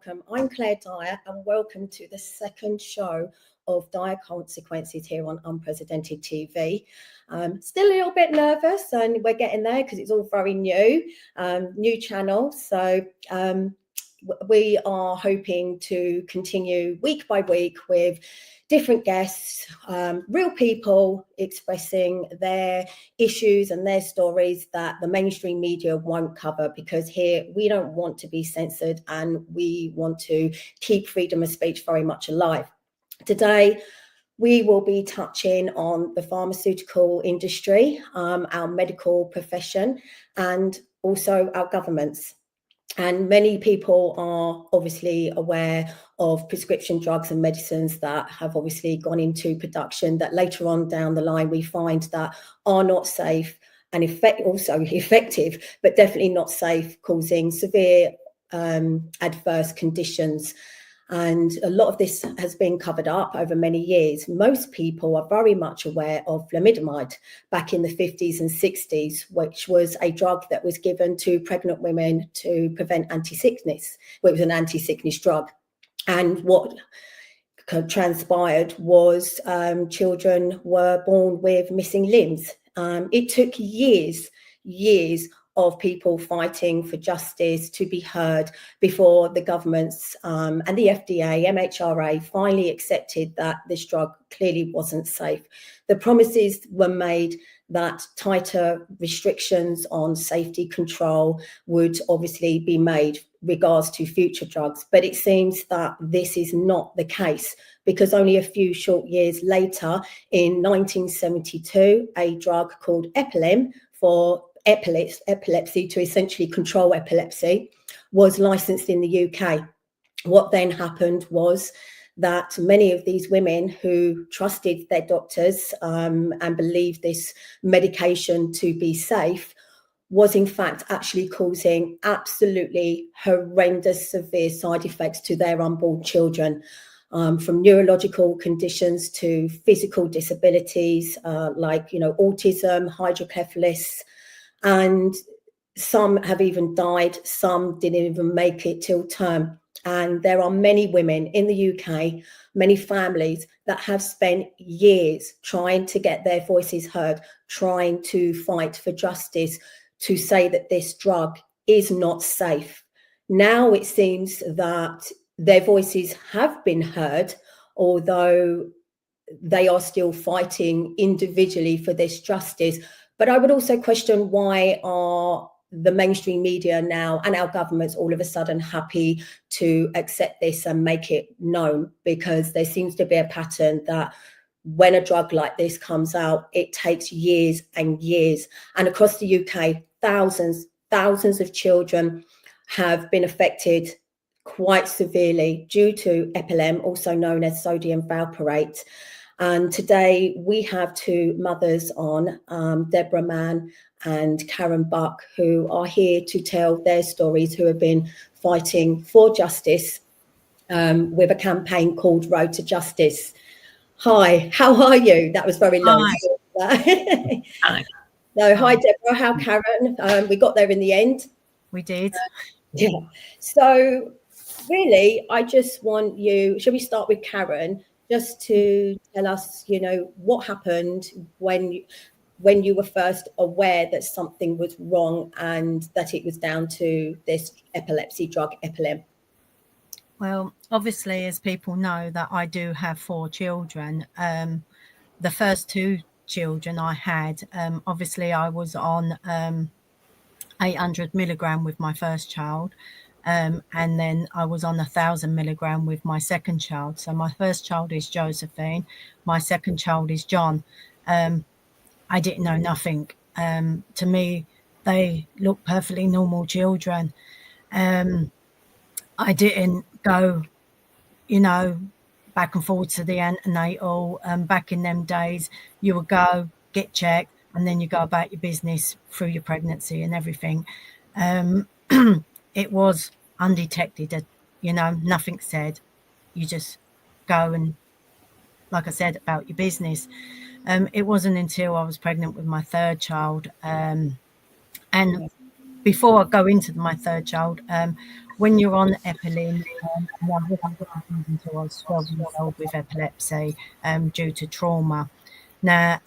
welcome. I'm Claire Dyer, and welcome to the second show of Dyer Consequences here on Unprecedented TV. Still a little bit nervous, and we're getting there because it's all very new channel. So we are hoping to continue week by week with different guests, real people expressing their issues and their stories that the mainstream media won't cover, because here we don't want to be censored and we want to keep freedom of speech very much alive. Today, we will be touching on the pharmaceutical industry, our medical profession, and also our governments. And many people are obviously aware of prescription drugs and medicines that have obviously gone into production that later on down the line we find that are not safe and also effective, but definitely not safe, causing severe adverse conditions. And a lot of this has been covered up over many years. Most people are very much aware of thalidomide back in the 50s and 60s, which was a drug that was given to pregnant women to prevent anti-sickness. Well, it was an anti-sickness drug. And what transpired was children were born with missing limbs. It took years of people fighting for justice to be heard before the governments and the FDA, MHRA finally accepted that this drug clearly wasn't safe. The promises were made that tighter restrictions on safety control would obviously be made regards to future drugs, but it seems that this is not the case, because only a few short years later, in 1972, a drug called Epilem for epilepsy, to essentially control epilepsy, was licensed in the UK. What then happened was that many of these women who trusted their doctors and believed this medication to be safe was in fact actually causing absolutely horrendous severe side effects to their unborn children, from neurological conditions to physical disabilities like autism, hydrocephalus, and some have even died, some didn't even make it till term. And there are many women in the UK, many families that have spent years trying to get their voices heard, trying to fight for justice, to say that this drug is not safe. Now it seems that their voices have been heard, although they are still fighting individually for this justice. But I would also question, why are the mainstream media now and our governments all of a sudden happy to accept this and make it known? Because there seems to be a pattern that when a drug like this comes out, it takes years and years. And across the UK, thousands of children have been affected quite severely due to Epilem, also known as sodium valproate. And today we have two mothers on, Deborah Mann and Karen Buck, who are here to tell their stories, who have been fighting for justice with a campaign called Road to Justice. Hi, how are you? That was very long. Hi. No, hi Deborah, how Karen? We got there in the end. We did. Yeah. So really, I just want you, shall we start with Karen? Just to tell us, what happened when you were first aware that something was wrong and that it was down to this epilepsy drug, Epilem. Well, obviously, as people know, that I do have 4 children. The first 2 children I had, obviously I was on 800 milligram with my first child. And then I was on 1,000 milligram with my second child. So my first child is Josephine. My second child is John. I didn't know nothing. To me, they look perfectly normal children. I didn't go, back and forward to the antenatal. Back in them days, you would go, get checked, and then you go about your business through your pregnancy and everything. It was undetected, nothing said. You just go and, like I said, about your business. It wasn't until I was pregnant with my third child. And before I go into my third child, when you're on epinephrine, and I wasn't diagnosed until I was 12 years old with epilepsy due to trauma. Now,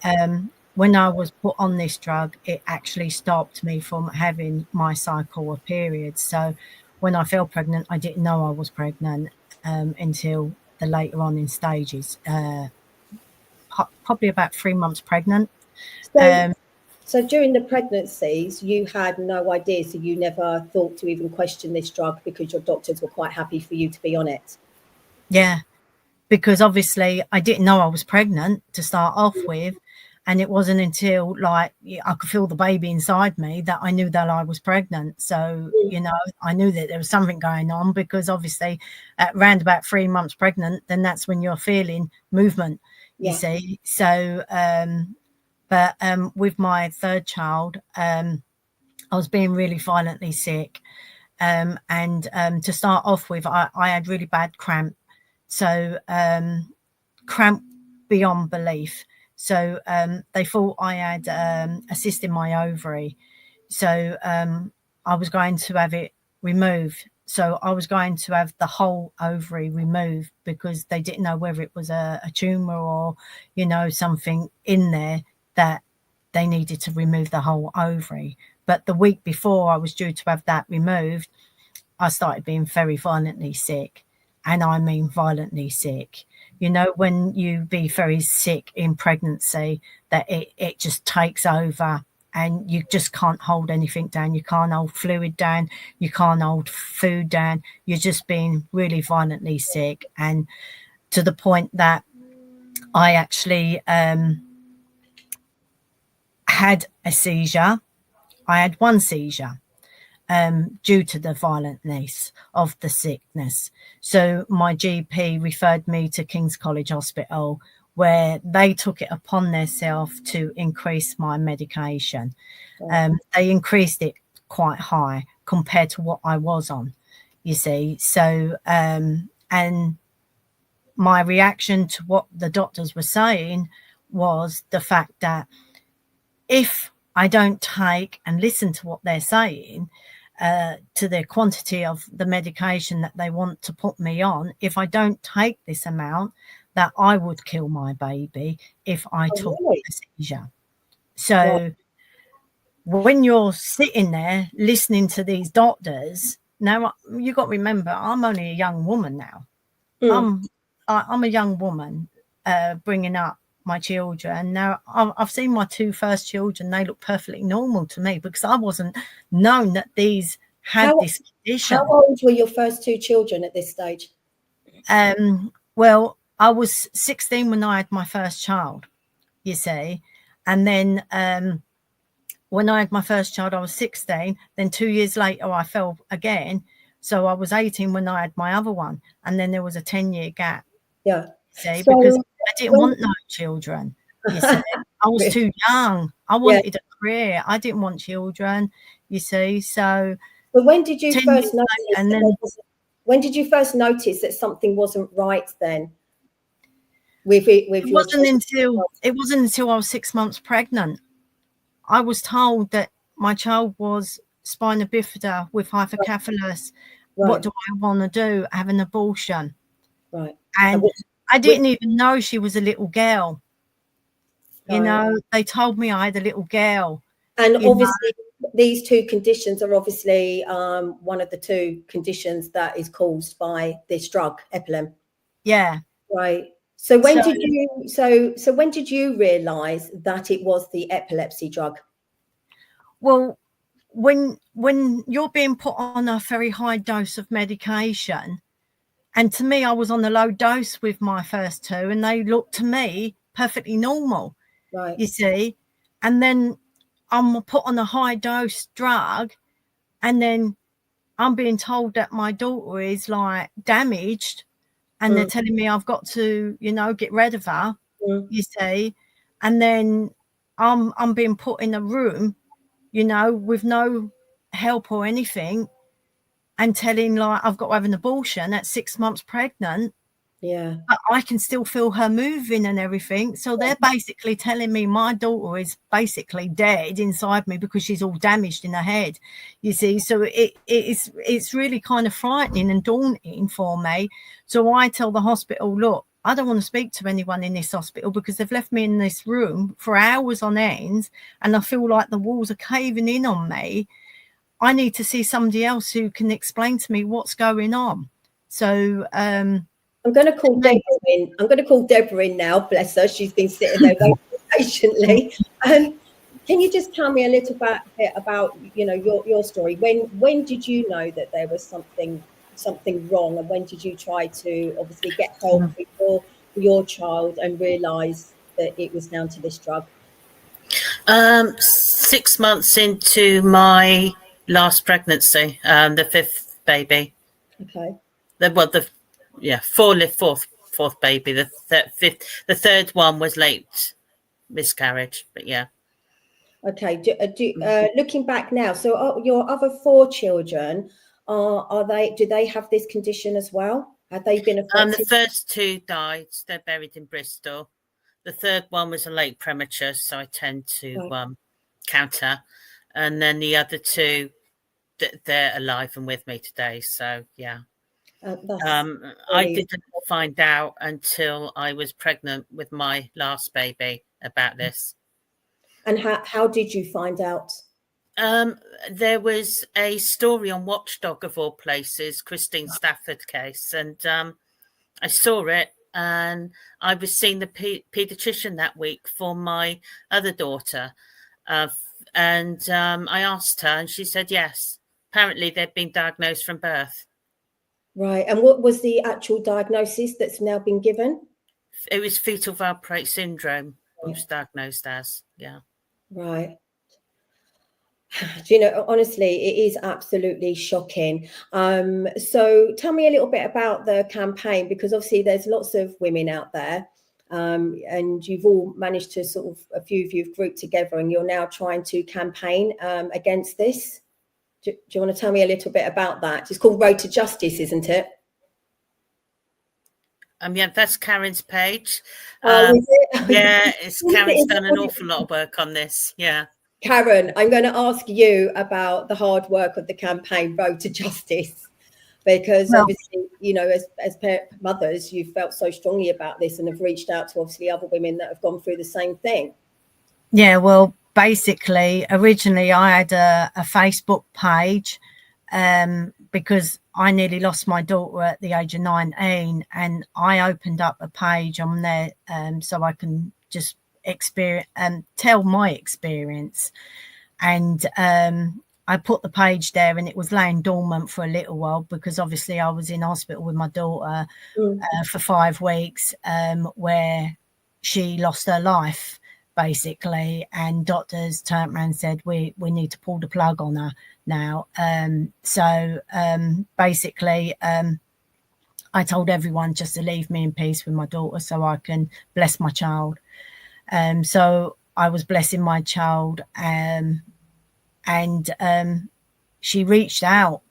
when I was put on this drug, it actually stopped me from having my cycle or periods. So when I fell pregnant, I didn't know I was pregnant until the later on in stages, probably about 3 months pregnant. So, so during the pregnancies, you had no idea, so you never thought to even question this drug because your doctors were quite happy for you to be on it. Yeah, because obviously I didn't know I was pregnant to start off with. And it wasn't until like I could feel the baby inside me that I knew that I was pregnant. So, you know, I knew that there was something going on because obviously at round about 3 months pregnant, then that's when you're feeling movement, you see. So, but with my third child, I was being really violently sick. And to start off with, I had really bad cramp. So cramp beyond belief. So they thought I had a cyst in my ovary. So I was going to have it removed. So I was going to have the whole ovary removed because they didn't know whether it was a tumor or, you know, something in there that they needed to remove the whole ovary. But the week before I was due to have that removed, I started being very violently sick. And I mean violently sick. You know, when you be very sick in pregnancy, that it just takes over and you just can't hold anything down. You can't hold fluid down. You can't hold food down. You're just being really violently sick. And to the point that I actually had a seizure. I had one seizure. Due to the violentness of the sickness. So my GP referred me to King's College Hospital, where they took it upon themselves to increase my medication. They increased it quite high compared to what I was on, you see. So, and my reaction to what the doctors were saying was the fact that if I don't take and listen to what they're saying, to the quantity of the medication that they want to put me on, if I don't take this amount, that I would kill my baby if I took a seizure. So when you're sitting there listening to these doctors, now you got to remember, I'm only a young woman now. I'm a young woman bringing up my children. Now, I've seen my two first children. They look perfectly normal to me because I wasn't known that these had this condition. How old were your first two children at this stage? Well, I was 16 when I had my first child, you see. And then when I had my first child, I was 16. Then 2 years later, I fell again. So I was 18 when I had my other one. And then there was a 10-year gap. Yeah. See, so because I didn't want no children. You see, I was too young. I wanted a career. I didn't want children. You see, so. But when did you first notice? When did you first notice that something wasn't right? Then, it wasn't until I was 6 months pregnant. I was told that my child was spina bifida with hypercephalus. Right. What do I want to do? Have an abortion. Right. And I didn't even know she was a little girl. Right. You know, they told me I had a little girl. And obviously, these two conditions are obviously one of the two conditions that is caused by this drug, epilim. Yeah. Right. So when did you so when did you realise that it was the epilepsy drug? Well, when you're being put on a very high dose of medication, and to me, I was on a low dose with my first two, and they looked to me perfectly normal. Right. You see, and then I'm put on a high dose drug, and then I'm being told that my daughter is like damaged, and they're telling me I've got to, you know, get rid of her. You see, and then I'm being put in a room, you know, with no help or anything, and telling like I've got to have an abortion at 6 months pregnant. Yeah. but I can still feel her moving and everything. So they're basically telling me my daughter is basically dead inside me because she's all damaged in her head, you see. So it's really kind of frightening and daunting for me. So I tell the hospital, look, I don't want to speak to anyone in this hospital because they've left me in this room for hours on end, and I feel like the walls are caving in on me. I need to see somebody else who can explain to me what's going on. So I'm going to call Deborah in. I'm going to call Deborah in now. Bless her. She's been sitting there waiting patiently. Can you just tell me a little bit about, you know, your story? When did you know that there was something wrong, and when did you try to obviously get help for your child and realise that it was down to this drug? 6 months into my last pregnancy, the fifth baby. Okay. Fourth baby. The third one was late miscarriage, but yeah. Okay. Looking back now, so your other 4 children, do they have this condition as well? Have they been affected? The first 2 died. They're buried in Bristol. The third one was a late premature, so I tend to counter. And then the other 2, they're alive and with me today. So yeah. I didn't find out until I was pregnant with my last baby about this. And how did you find out? There was a story on Watchdog of all places, Christine Stafford case, and I saw it, and I was seeing the paediatrician that week for my other daughter, and I asked her, and she said yes. Apparently, they'd been diagnosed from birth. Right. And what was the actual diagnosis that's now been given? It was fetal valproate syndrome. It was diagnosed as, yeah. Right. Do you know, honestly, it is absolutely shocking. So tell me a little bit about the campaign, because obviously there's lots of women out there, and you've all managed to sort of, a few of you've grouped together, and you're now trying to campaign against this. Do you want to tell me a little bit about that? It's called Road to Justice, isn't it? Yeah, that's Karen's page. Is it? Yeah, Karen's done an awful lot of work on this. Yeah. Karen, I'm going to ask you about the hard work of the campaign Road to Justice, because obviously, you know, as mothers, you've felt so strongly about this and have reached out to obviously other women that have gone through the same thing. Yeah, well, basically, originally I had a Facebook page because I nearly lost my daughter at the age of 19, and I opened up a page on there so I can just tell my experience. And I put the page there, and it was laying dormant for a little while because obviously I was in hospital with my daughter for 5 weeks, where she lost her life basically, and doctors turned around and said we need to pull the plug on her now. Basically I told everyone just to leave me in peace with my daughter so I can bless my child. So I was blessing my child, and she reached out.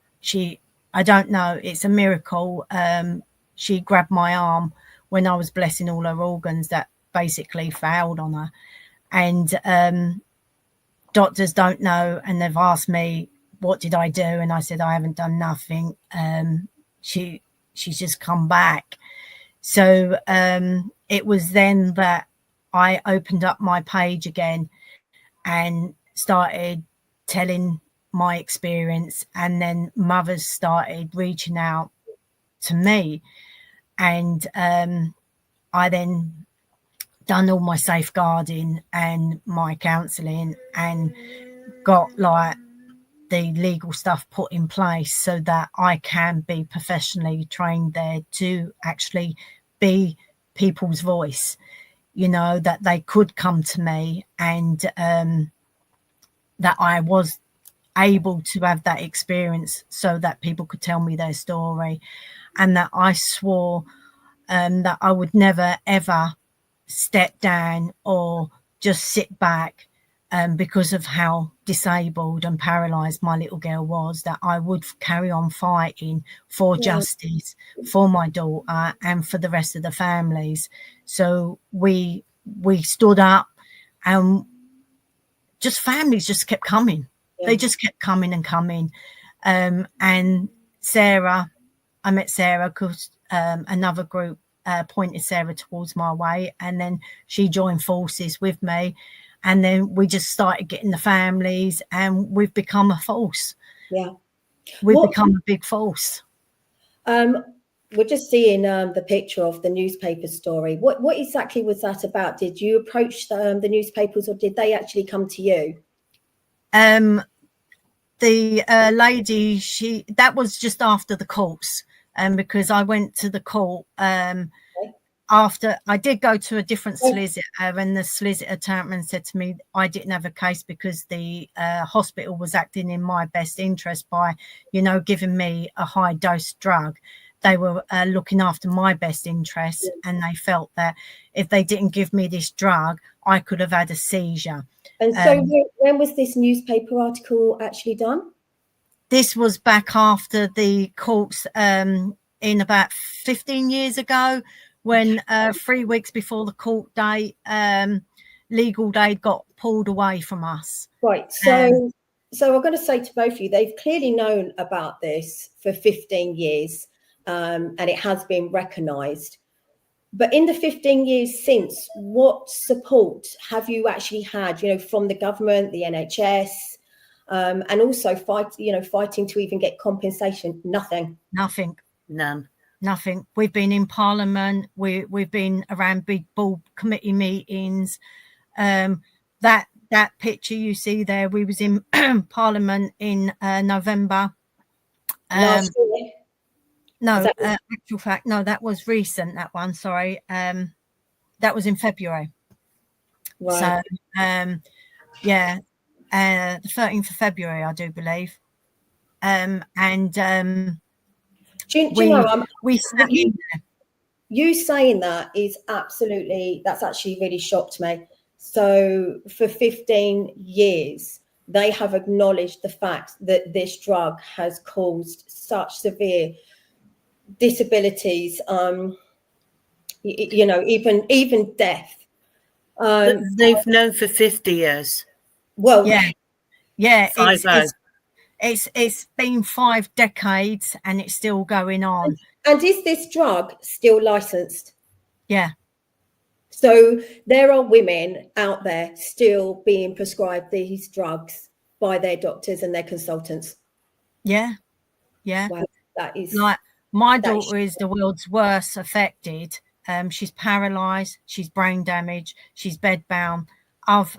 I don't know, it's a miracle. She grabbed my arm when I was blessing all her organs that basically failed on her. And doctors don't know, and they've asked me, what did I do? And I said, I haven't done nothing. She's just come back. So it was then that I opened up my page again and started telling my experience, and then mothers started reaching out to me, and I then done all my safeguarding and my counselling and got like the legal stuff put in place so that I can be professionally trained there to actually be people's voice, you know, that they could come to me, and that I was able to have that experience so that people could tell me their story, and that I swore that I would never ever step down or just sit back because of how disabled and paralysed my little girl was, that I would carry on fighting for justice for my daughter and for the rest of the families. So we stood up, and just families just kept coming. They just kept coming and coming. And Sarah, I met Sarah because another group pointed Sarah towards my way, and then she joined forces with me, and then we just started getting the families, and we've become a force. We've become a big force. We're just seeing the picture of the newspaper story. What exactly was that about? Did you approach the newspapers, or did they actually come to you? The lady, that was just after the courts, because I went to the court after I did go to a different solicitor, and the solicitor turned and said to me I didn't have a case because the hospital was acting in my best interest by, giving me a high dose drug. They were looking after my best interests, and they felt that if they didn't give me this drug, I could have had a seizure. And so when was this newspaper article actually done? This was back after the courts in about 15 years ago, when 3 weeks before the court date, legal aid got pulled away from us. Right. So I'm going to say to both of you, they've clearly known about this for 15 years, and it has been recognised. But in the 15 years since, what support have you actually had, from the government, the NHS, and also fighting to even get compensation? Nothing. None. Nothing. We've been in Parliament. We've been around big board committee meetings. That picture you see there, we was in Parliament in November. Last year? No, actual fact, no, that was recent. That one, sorry. That was in February. Right. So, the 13th of February, I do believe. You saying that is that's actually really shocked me. So for 15 years, they have acknowledged the fact that this drug has caused such severe disabilities, even death. They've known for 50 years. Well, yeah, it's been 5 decades and it's still going on. And is this drug still licensed? Yeah. So there are women out there still being prescribed these drugs by their doctors and their consultants. Yeah. Wow, that is like my daughter is the world's worst affected. She's paralyzed, she's brain damaged, she's bedbound. I've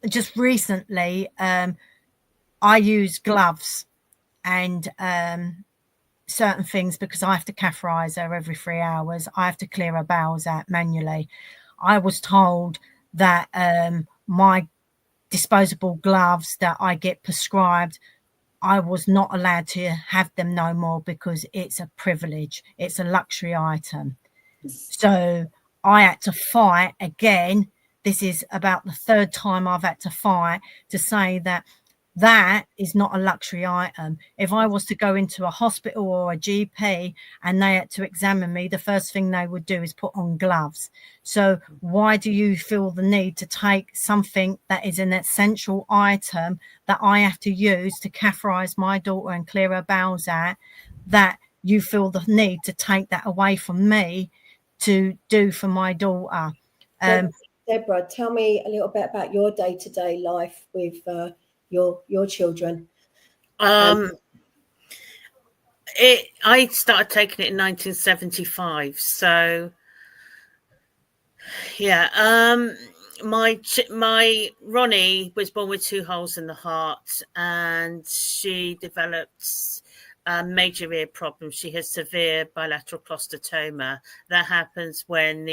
just recently I use gloves and certain things because I have to catheterize her every 3 hours. I have to clear her bowels out manually. I was told that my disposable gloves that I get prescribed, I was not allowed to have them no more because it's a privilege. It's a luxury item. So I had to fight again. This is about the 3rd time I've had to fight to say that is not a luxury item. If I was to go into a hospital or a GP and they had to examine me, the first thing they would do is put on gloves. So why do you feel the need to take something that is an essential item that I have to use to catheterize my daughter and clear her bowels out, that you feel the need to take that away from me to do for my daughter? Deborah, tell me a little bit about your day-to-day life with your children. I started taking it in 1975. So my Ronnie was born with 2 holes in the heart, and she developed major ear problems. She has severe bilateral cholesteatoma. That happens when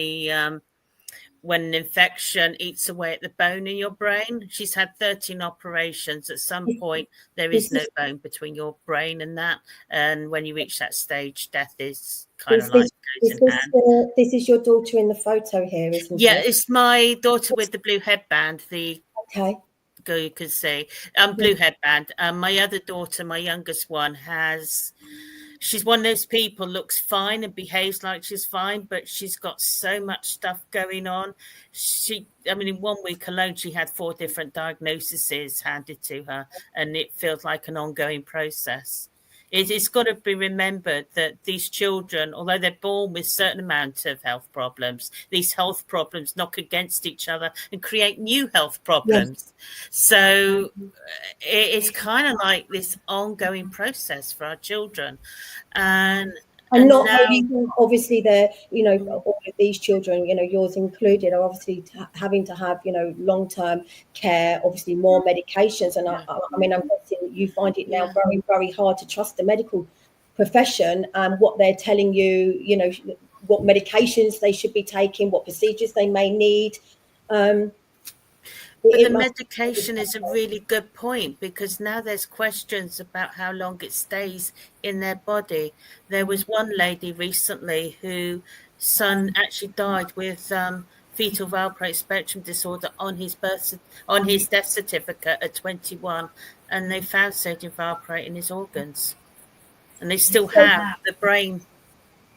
when an infection eats away at the bone in your brain. She's had 13 operations. At some point, there is no bone between your brain and that. And when you reach that stage, death is kind of like goes in hand. This is your daughter in the photo here, isn't it? Yeah, it's my daughter with the blue headband, the go, you can see. Blue headband. My other daughter, my youngest one, she's one of those people, looks fine and behaves like she's fine, but she's got so much stuff going on. In 1 week alone, she had 4 different diagnoses handed to her, and it feels like an ongoing process. It's got to be remembered that these children, although they're born with certain amount of health problems, these health problems knock against each other and create new health problems. Yes. So it's kind of like this ongoing process for our children. And not now, only obviously all of these children, yours included, are obviously having to have, long-term care, obviously more medications. And I'm guessing you find it now very, very hard to trust the medical profession and what they're telling you, what medications they should be taking, what procedures they may need. But the medication is a really good point, because now there's questions about how long it stays in their body. There was one lady recently whose son actually died with fetal valproate spectrum disorder on his death certificate at 21, and they found sodium valproate in his organs, and they still have the brain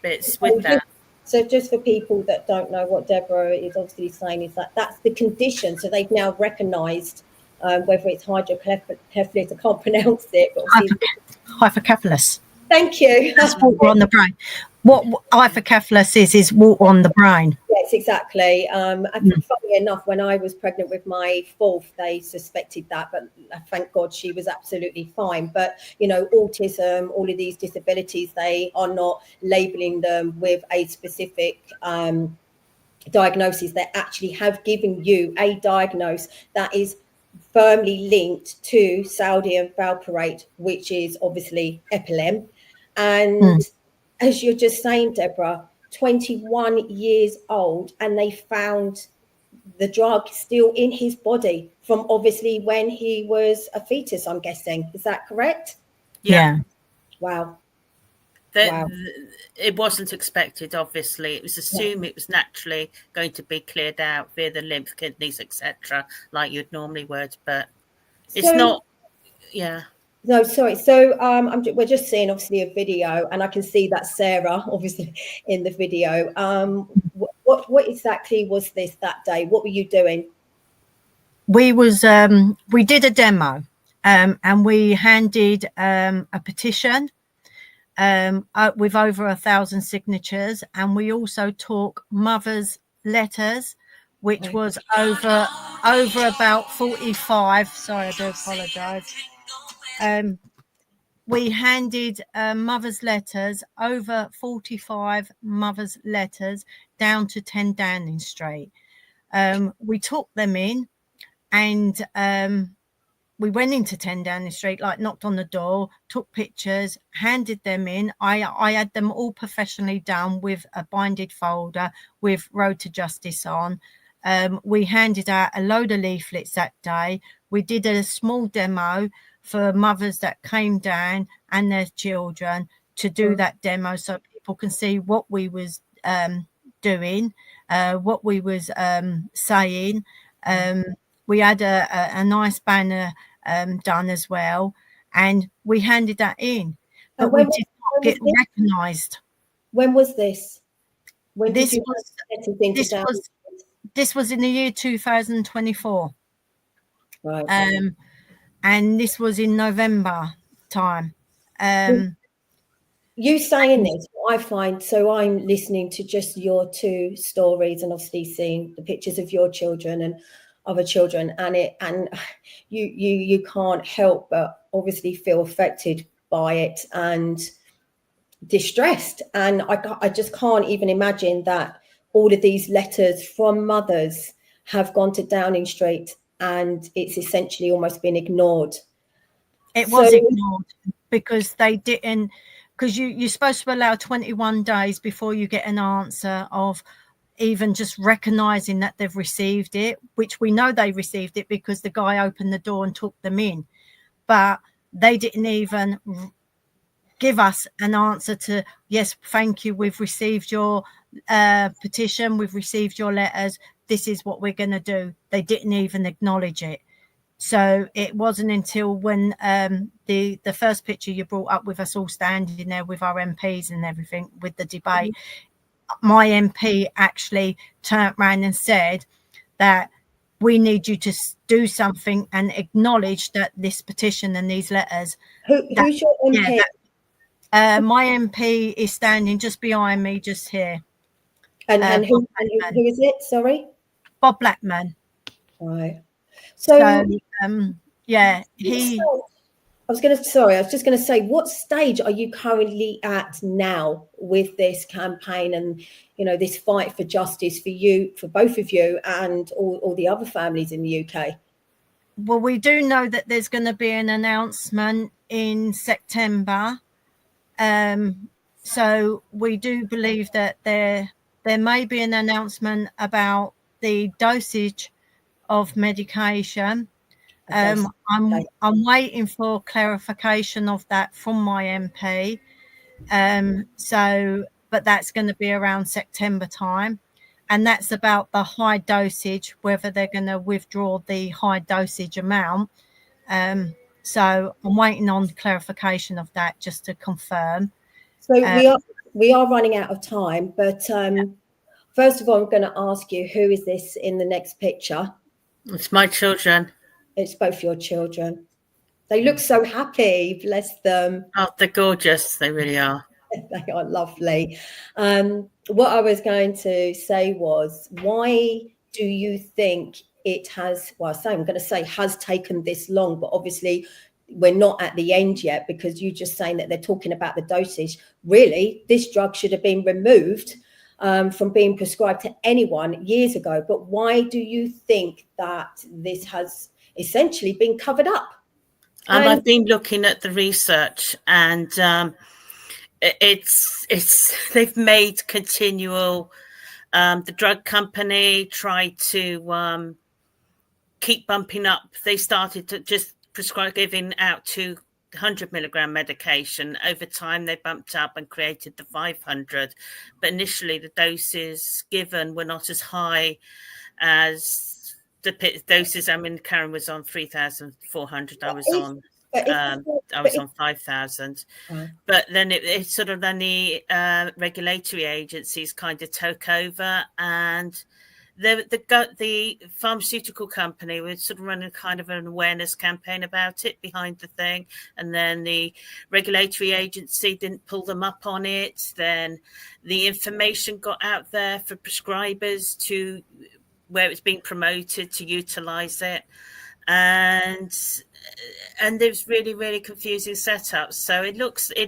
bits with that. So just for people that don't know, what Deborah is obviously saying is that that's the condition. So they've now recognised whether it's hydrocephalus, I can't pronounce it, but hypercephalus. Thank you. That's water on the brain. What hypercephalus is water on the brain. Yes, exactly. Funny enough, when I was pregnant with my 4th, they suspected that, but thank God she was absolutely fine. But, autism, all of these disabilities, they are not labelling them with a specific diagnosis. They actually have given you a diagnosis that is firmly linked to sodium valproate, which is obviously epilim. And as you're just saying, Deborah, 21 years old, and they found the drug still in his body from obviously when he was a fetus, I'm guessing. Is that correct? Yeah. Wow. It wasn't expected, obviously. It was assumed it was naturally going to be cleared out via the lymph, kidneys, etc., like you'd normally would, but it's not. Yeah. No, sorry. So we're just seeing obviously a video, and I can see that Sarah obviously in the video. What exactly was this that day? What were you doing? We did a demo, and we handed a petition with over 1,000 signatures, and we also took mothers' letters, which was over about 45. Sorry, I do apologise. We handed mothers' letters, over 45 mothers' letters, down to 10 Downing Street. We took them in, and we went into 10 Downing Street, knocked on the door, took pictures, handed them in. I had them all professionally done with a binded folder with Road to Justice on. We handed out a load of leaflets that day. We did a small demo for mothers that came down and their children to do that demo, so people can see what we was doing, what we was saying. We had a nice banner done as well, and we handed that in, but we did not get recognised. When was this? When this was in the year 2024. Right. And this was in November time. You saying this, I find, so I'm listening to just your 2 stories and obviously seeing the pictures of your children and other children, and you can't help but obviously feel affected by it and distressed. And I just can't even imagine that all of these letters from mothers have gone to Downing Street and it's essentially almost been ignored. It was ignored because they didn't, because you're supposed to allow 21 days before you get an answer of even just recognizing that they've received it, which we know they received it because the guy opened the door and took them in, but they didn't even give us an answer to, yes, thank you, we've received your petition, we've received your letters, this is what we're going to do. They didn't even acknowledge it. So it wasn't until when the first picture you brought up with us all standing there with our MPs and everything with the debate, my MP actually turned around and said that we need you to do something and acknowledge that this petition and these letters. Who's your MP? My MP is standing just behind me, just here. And who is it? Sorry, Bob Blackman. Right. So yeah, he. I was just going to say, what stage are you currently at now with this campaign and, you know, this fight for justice for you, for both of you and all the other families in the UK? Well, we do know that there's going to be an announcement in September. So we do believe that there may be an announcement about the dosage of medication. I'm waiting for clarification of that from my MP. But that's going to be around September time, and that's about the high dosage, whether they're going to withdraw the high dosage amount. So I'm waiting on clarification of that just to confirm. So we are running out of time, but first of all, I'm going to ask you, who is this in the next picture? It's my children. It's both your children. They look so happy, bless them. Oh, they're gorgeous. They really are. They are lovely. What I was going to say was, why do you think it has, I'm going to say has taken this long, but obviously we're not at the end yet, because you're just saying that they're talking about the dosage. Really, this drug should have been removed from being prescribed to anyone years ago. But why do you think that this has essentially been covered up? I've been looking at the research, and they've made continual. The drug company tried to keep bumping up. They started to just prescribe giving out 200 milligram medication. Over time, they bumped up and created the 500. But initially, the doses given were not as high as the doses. I mean, Karen was on 3,400. I was on 5,000. But then it sort of, then the regulatory agencies kind of took over, and the pharmaceutical company was sort of running kind of an awareness campaign about it behind the thing, and then the regulatory agency didn't pull them up on it. Then the information got out there for prescribers to where it's being promoted to utilize it, and there's really, really confusing setups. So it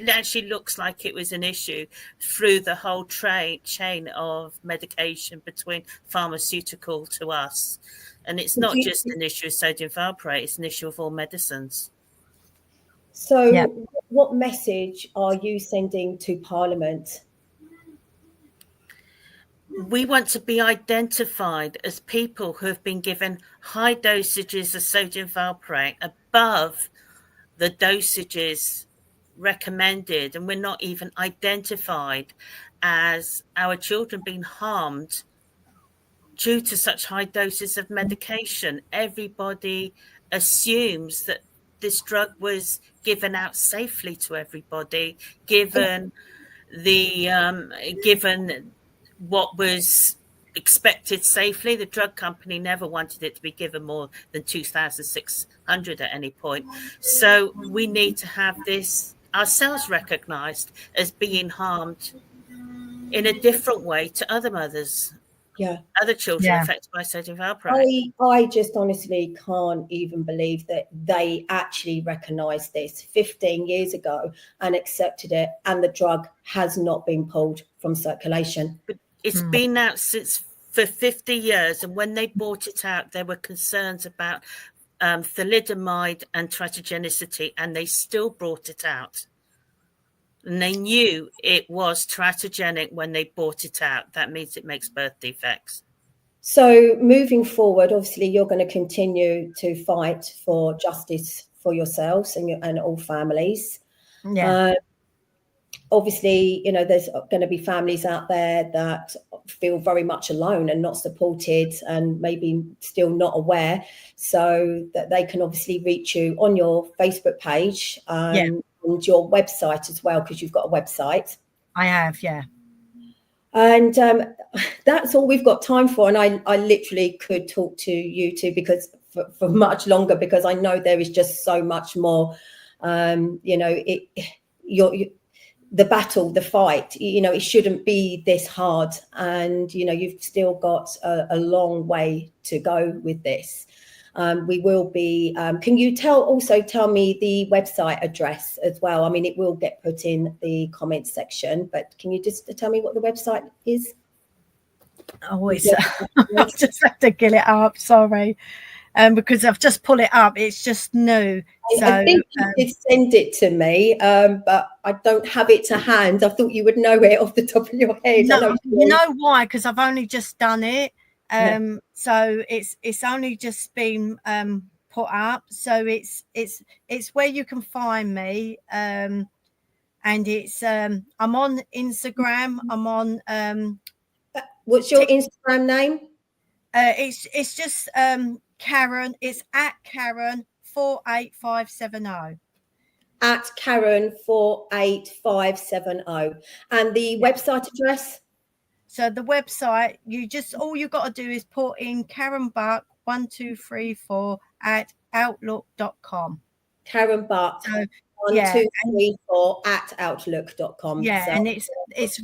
actually looks like it was an issue through the whole chain of medication between pharmaceutical to us. And it's not just an issue of sodium valproate, it's an issue of all medicines. So what message are you sending to Parliament? We want to be identified as people who have been given high dosages of sodium valproate above the dosages recommended, and we're not even identified as our children being harmed due to such high doses of medication. Everybody assumes that this drug was given out safely to everybody, given what was expected safely. The drug company never wanted it to be given more than 2,600 at any point. So we need to have this ourselves recognised as being harmed in a different way to other mothers, other children affected by sodium valproate. I just honestly can't even believe that they actually recognised this 15 years ago and accepted it, and the drug has not been pulled from circulation. But it's been out for 50 years, and when they bought it out, there were concerns about thalidomide and teratogenicity, and they still brought it out. And they knew it was teratogenic when they bought it out. That means it makes birth defects. So moving forward, obviously, you're going to continue to fight for justice for yourselves and all families. obviously, you know, there's going to be families out there that feel very much alone and not supported and maybe still not aware, so that they can obviously reach you on your Facebook page and your website as well, because you've got a website. I have, yeah. And that's all we've got time for. And I literally could talk to you two because for much longer, because I know there is just so much more. You know, the battle, the fight, you know, it shouldn't be this hard. And, you know, you've still got a long way to go with this. We will be, can you also tell me the website address as well? I mean, it will get put in the comments section, but can you just tell me what the website is? Oh, it's, I'll just have to get it up, sorry. Because I've just pulled it up. It's just new. So I think you did send it to me, but I don't have it to hand. I thought you would know it off the top of your head. No, you know why? Because I've only just done it. So it's only just been put up. So it's where you can find me. And it's I'm on Instagram. I'm on what's your Instagram name? It's just Karen. It's at Karen 48570. At Karen 48570. And the website address? So the website, all you got to do is put in Karen Buck 1234 at outlook.com. Karen Buck 1234 at outlook.com. Yeah, so, and it's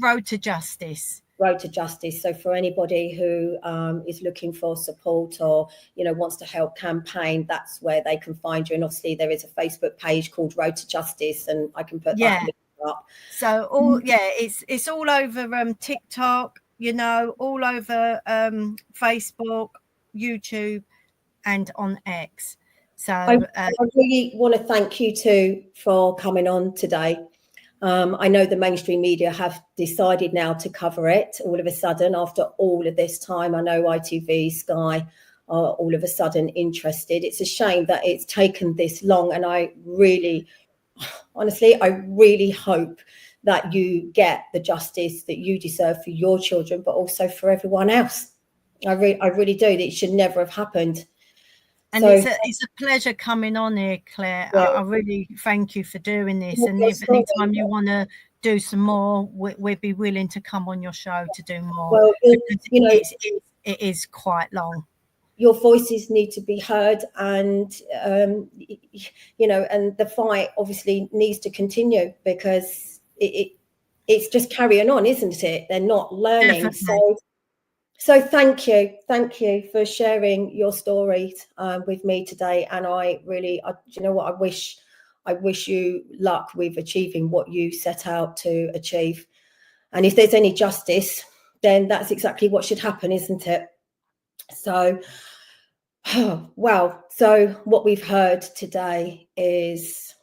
Road to Justice. Road to Justice. So for anybody who is looking for support or, you know, wants to help campaign, that's where they can find you. And obviously there is a Facebook page called Road to Justice, and I can put that up. So it's all over TikTok, you know, all over Facebook, YouTube, and on X. So I really want to thank you two for coming on today. I know the mainstream media have decided now to cover it all of a sudden after all of this time. I know ITV, Sky are all of a sudden interested. It's a shame that it's taken this long, and I really, honestly, I really hope that you get the justice that you deserve for your children, but also for everyone else. I really do. It should never have happened. And so, it's a pleasure coming on here, Claire. Yeah. I really thank you for doing this. And if anytime you want to do some more, we'd be willing to come on your show to do more. Well, you know, it is quite long. Your voices need to be heard, and you know, and the fight obviously needs to continue, because it's just carrying on, isn't it? They're not learning. Definitely. So thank you for sharing your story with me today. And I really, you know what, I wish you luck with achieving what you set out to achieve. And if there's any justice, then that's exactly what should happen, isn't it? So, well, so what we've heard today is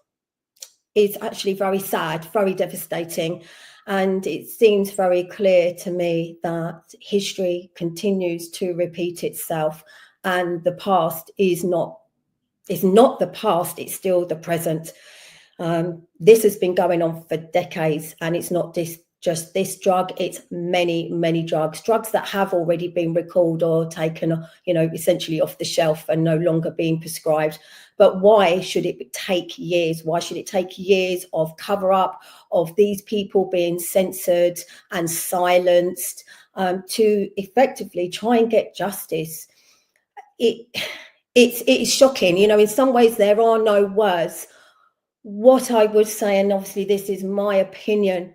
actually very sad, very devastating. And it seems very clear to me that history continues to repeat itself, and the past is not the past, it's still the present. This has been going on for decades, and it's not just this drug, it's many drugs that have already been recalled or taken, you know, essentially off the shelf and no longer being prescribed. But why should it take years? Why should it take years of cover up, of these people being censored and silenced, to effectively try and get justice? It's shocking. You know, in some ways there are no words. What I would say, and obviously this is my opinion,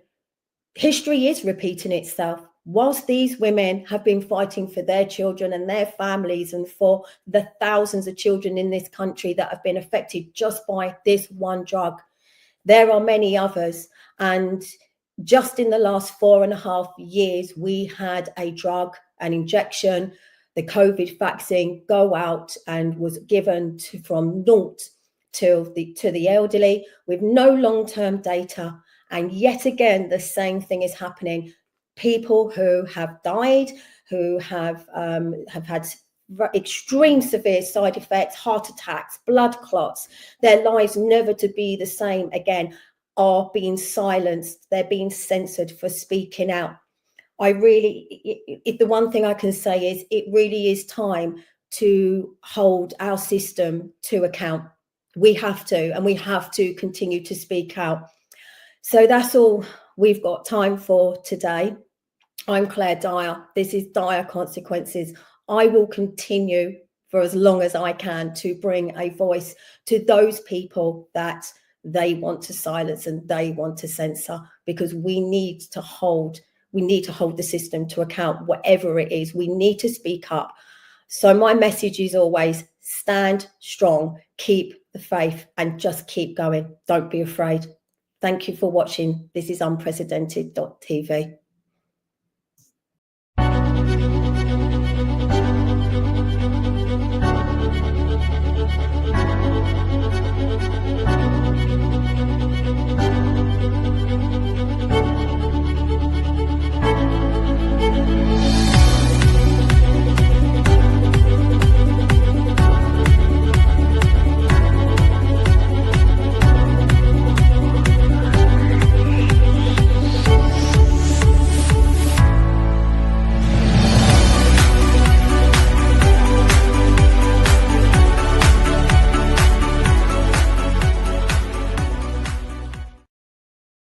history is repeating itself. Whilst these women have been fighting for their children and their families, and for the thousands of children in this country that have been affected just by this one drug, there are many others. And just in the last 4.5 years, we had a drug, an injection, the COVID vaccine, go out and was given from naught to the elderly with no long-term data. And yet again, the same thing is happening. People who have died, who have had extreme severe side effects, heart attacks, blood clots, their lives never to be the same again. are being silenced, they're being censored for speaking out. The one thing I can say is it really is time to hold our system to account. We have to, and we have to continue to speak out. So that's all we've got time for today. I'm Claire Dyer. This is Dyer Consequences. I will continue for as long as I can to bring a voice to those people that they want to silence and they want to censor, because we need to hold the system to account, whatever it is. We need to speak up. So my message is always stand strong, keep the faith, and just keep going. Don't be afraid. Thank you for watching. This is unprecedented.tv.